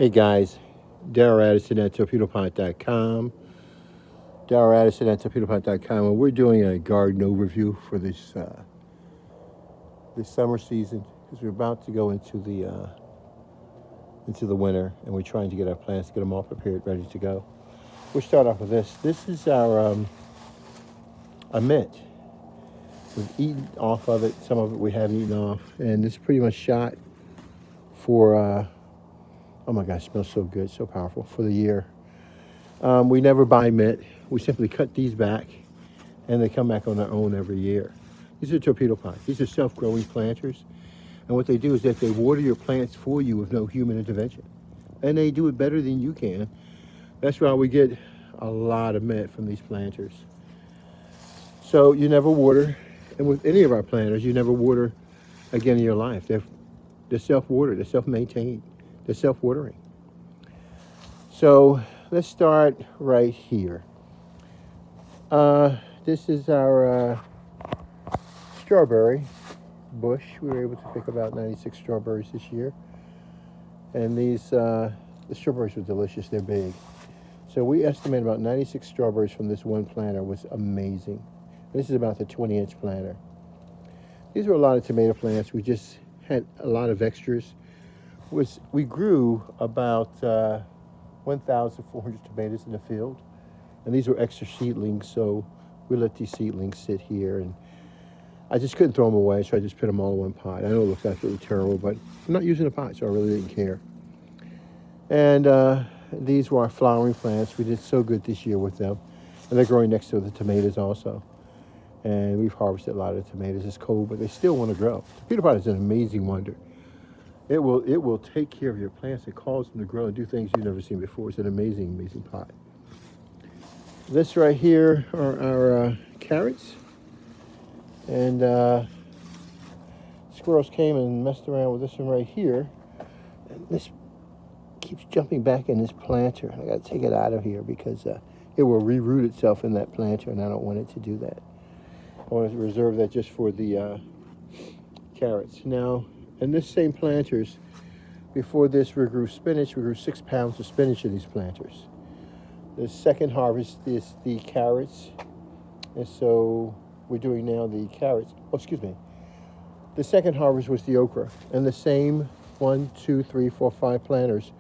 Hey guys, Darryl Addison at Torpedopot.com. Darryl Addison at Torpedopot.com, and we're doing a garden overview for this summer season because we're about to go into the winter, and we're trying to get our plants, get them all prepared, ready to go. We'll start off with this. This is our a mint. We've eaten off of it. Some of it we haven't eaten off, and it's pretty much shot for. Oh my gosh, it smells so good, so powerful for the year. We never buy mint. We simply cut these back, and they come back on their own every year. These are torpedopots. These are self-growing planters. And what they do is that they water your plants for you with no human intervention. And they do it better than you can. That's why we get a lot of mint from these planters. So you never water. And with any of our planters, you never water again in your life. They're self-watered. They're self-maintained. They're self-watering. So let's start right here. This is our strawberry bush. We were able to pick about 96 strawberries this year. And the strawberries were delicious. They're big. So we estimate about 96 strawberries from this one planter. Was amazing. This is about the 20-inch planter. These were a lot of tomato plants. We just had a lot of extras. We grew about 1,400 tomatoes in the field, and these were extra seedlings, so we let these seedlings sit here, and I just couldn't throw them away, so I just put them all in one pot. I know it looks absolutely terrible, but I'm not using a pot, so I really didn't care. And these were our flowering plants. We did so good this year with them, and they're growing next to the tomatoes also. And we've harvested a lot of tomatoes. It's cold, but they still want to grow. Torpedo pot is an amazing wonder. It will take care of your plants and cause them to grow and do things you've never seen before. It's an amazing, amazing pot. This right here are our carrots. And squirrels came and messed around with this one right here. And this keeps jumping back in this planter. I got to take it out of here because it will reroot itself in that planter, and I don't want it to do that. I want to reserve that just for the carrots. Now, in this same planters, before this we grew spinach. We grew 6 pounds of spinach in these planters. The second harvest is the carrots. And so we're doing now the carrots. Oh, excuse me. The second harvest was the okra. And the same 1, 2, 3, 4, 5 planters,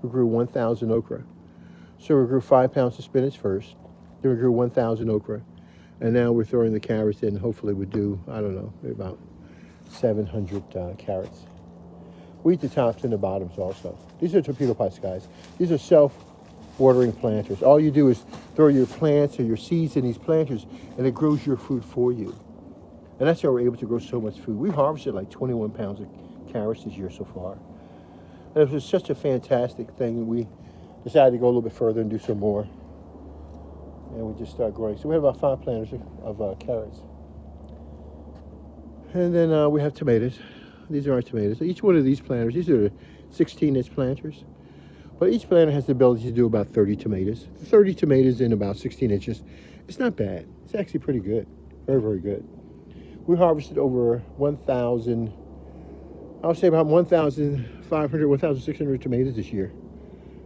we grew 1,000 okra. So we grew 5 pounds of spinach first. Then we grew 1,000 okra. And now we're throwing the carrots in. Hopefully we'll do, I don't know, maybe about 700 carrots. We eat the tops and the bottoms also. These are torpedo pots, guys. These are self-watering planters. All you do is throw your plants or your seeds in these planters, and it grows your food for you. And that's how we're able to grow so much food. We've harvested like 21 pounds of carrots this year so far. And it was such a fantastic thing. We decided to go a little bit further and do some more. And we just start growing. So we have about 5 planters of carrots. And then we have tomatoes. These are our tomatoes. Each one of these planters, these are 16-inch planters. But each planter has the ability to do about 30 tomatoes. 30 tomatoes in about 16 inches. It's not bad. It's actually pretty good. Very, very good. We harvested over 1,000, I would say about 1,500, 1,600 tomatoes this year.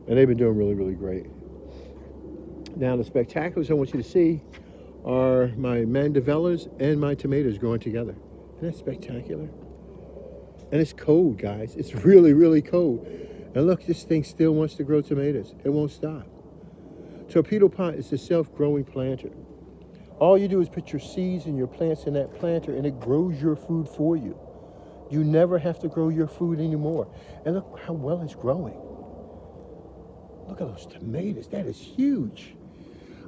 And they've been doing really, really great. Now the spectaculars I want you to see are my mandevillas and my tomatoes growing together. Isn't that spectacular? And it's cold, guys. It's really, really cold. And look, this thing still wants to grow tomatoes. It won't stop. Torpedo pot is a self-growing planter. All you do is put your seeds and your plants in that planter, and it grows your food for you. You never have to grow your food anymore. And look how well it's growing. Look at those tomatoes. That is huge.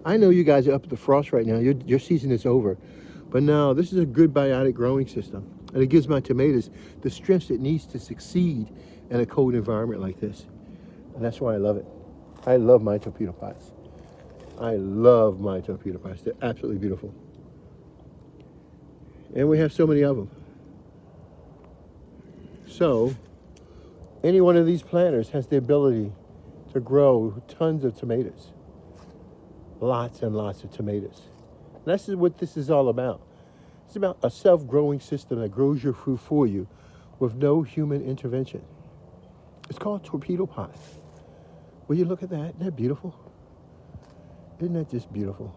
I know you guys are up at the frost right now. Your season is over. But no, this is a good biotic growing system. And it gives my tomatoes the strength it needs to succeed in a cold environment like this. And that's why I love it. I love my torpedo pots. I love my torpedo pots. They're absolutely beautiful. And we have so many of them. So, any one of these planters has the ability to grow tons of tomatoes. Lots and lots of tomatoes. And that's what this is all about. It's about a self-growing system that grows your food for you with no human intervention. It's called torpedo pot. Will you look at that? Isn't that beautiful? Isn't that just beautiful?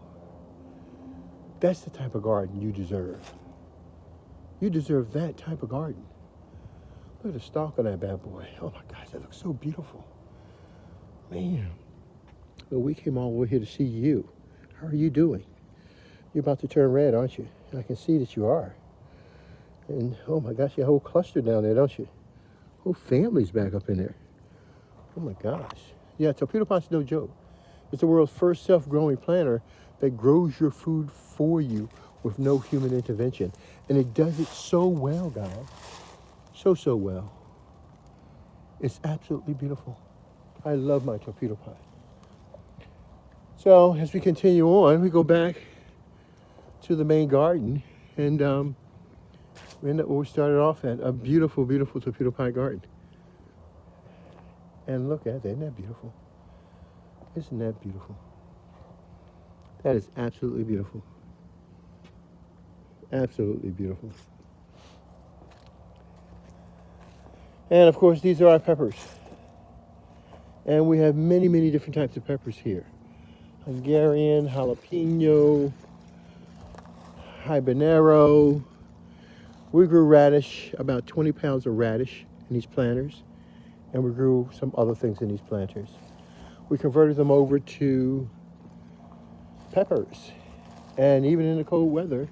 That's the type of garden you deserve. You deserve that type of garden. Look at the stalk of that bad boy. Oh my gosh, that looks so beautiful. Man. Well, we came all the way here to see you. How are you doing? You're about to turn red, aren't you? I can see that you are. And oh my gosh, you have a whole cluster down there, don't you? Whole family's back up in there. Oh my gosh. Yeah, Torpedopot's no joke. It's the world's first self-growing planter that grows your food for you with no human intervention. And it does it so well, guys. So well. It's absolutely beautiful. I love my Torpedopot. So as we continue on, we go back to the main garden, and we end up where we started off at, a beautiful, beautiful Torpedopot garden. And look at that, isn't that beautiful? Isn't that beautiful? That is absolutely beautiful. Absolutely beautiful. And of course, these are our peppers. And we have many, many different types of peppers here. Hungarian, jalapeno, habanero. We grew radish, about 20 pounds of radish in these planters. And we grew some other things in these planters. We converted them over to peppers. And even in the cold weather,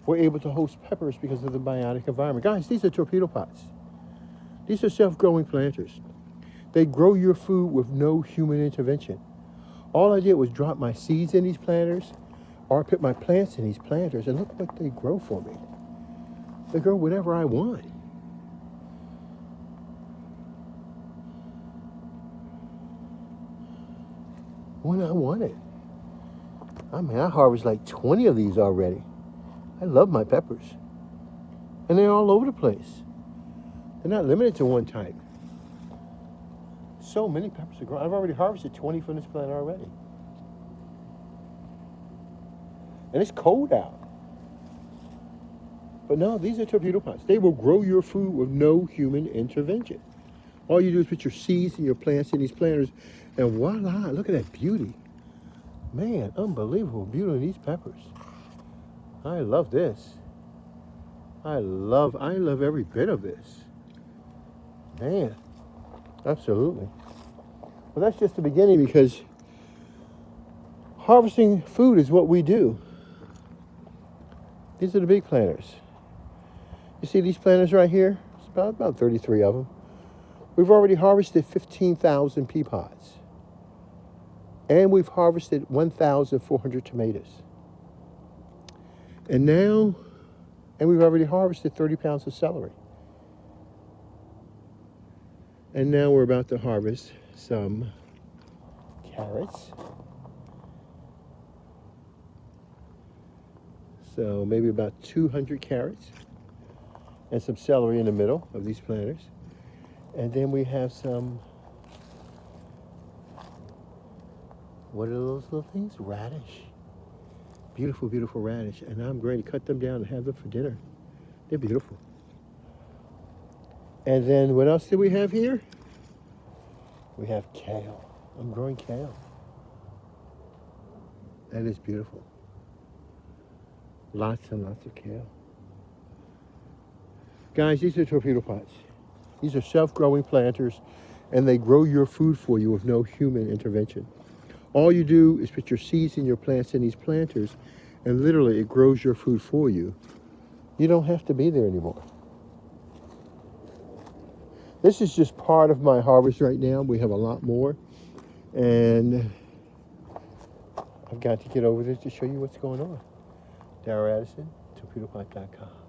we're able to host peppers because of the biotic environment. Guys, these are Torpedopots. These are self-growing planters. They grow your food with no human intervention. All I did was drop my seeds in these planters, or I put my plants in these planters, and look what they grow for me. They grow whatever I want. When I want it. I mean, I harvest like 20 of these already. I love my peppers. And they're all over the place. They're not limited to one type. So many peppers are growing. I've already harvested 20 from this plant already. And it's cold out. But no, these are Torpedopots. They will grow your food with no human intervention. All you do is put your seeds and your plants in these planters, and voila, look at that beauty. Man, unbelievable beauty in these peppers. I love this. I love every bit of this. Man, absolutely. Well, that's just the beginning, because harvesting food is what we do. These are the big planters. You see these planters right here? It's about 33 of them. We've already harvested 15,000 pea pods. And we've harvested 1,400 tomatoes. And we've already harvested 30 pounds of celery. And now we're about to harvest some carrots. So maybe about 200 carrots and some celery in the middle of these planters. And then we have some, what are those little things? Radish. Beautiful, beautiful radish. And I'm going to cut them down and have them for dinner. They're beautiful. And then what else do we have here? We have kale. I'm growing kale. That is beautiful. Lots and lots of kale. Guys, these are Torpedopots. These are self-growing planters, and they grow your food for you with no human intervention. All you do is put your seeds and your plants in these planters, and literally it grows your food for you. You don't have to be there anymore. This is just part of my harvest right now. We have a lot more, and I've got to get over there to show you what's going on. Darrell Addison, Torpedopot.com.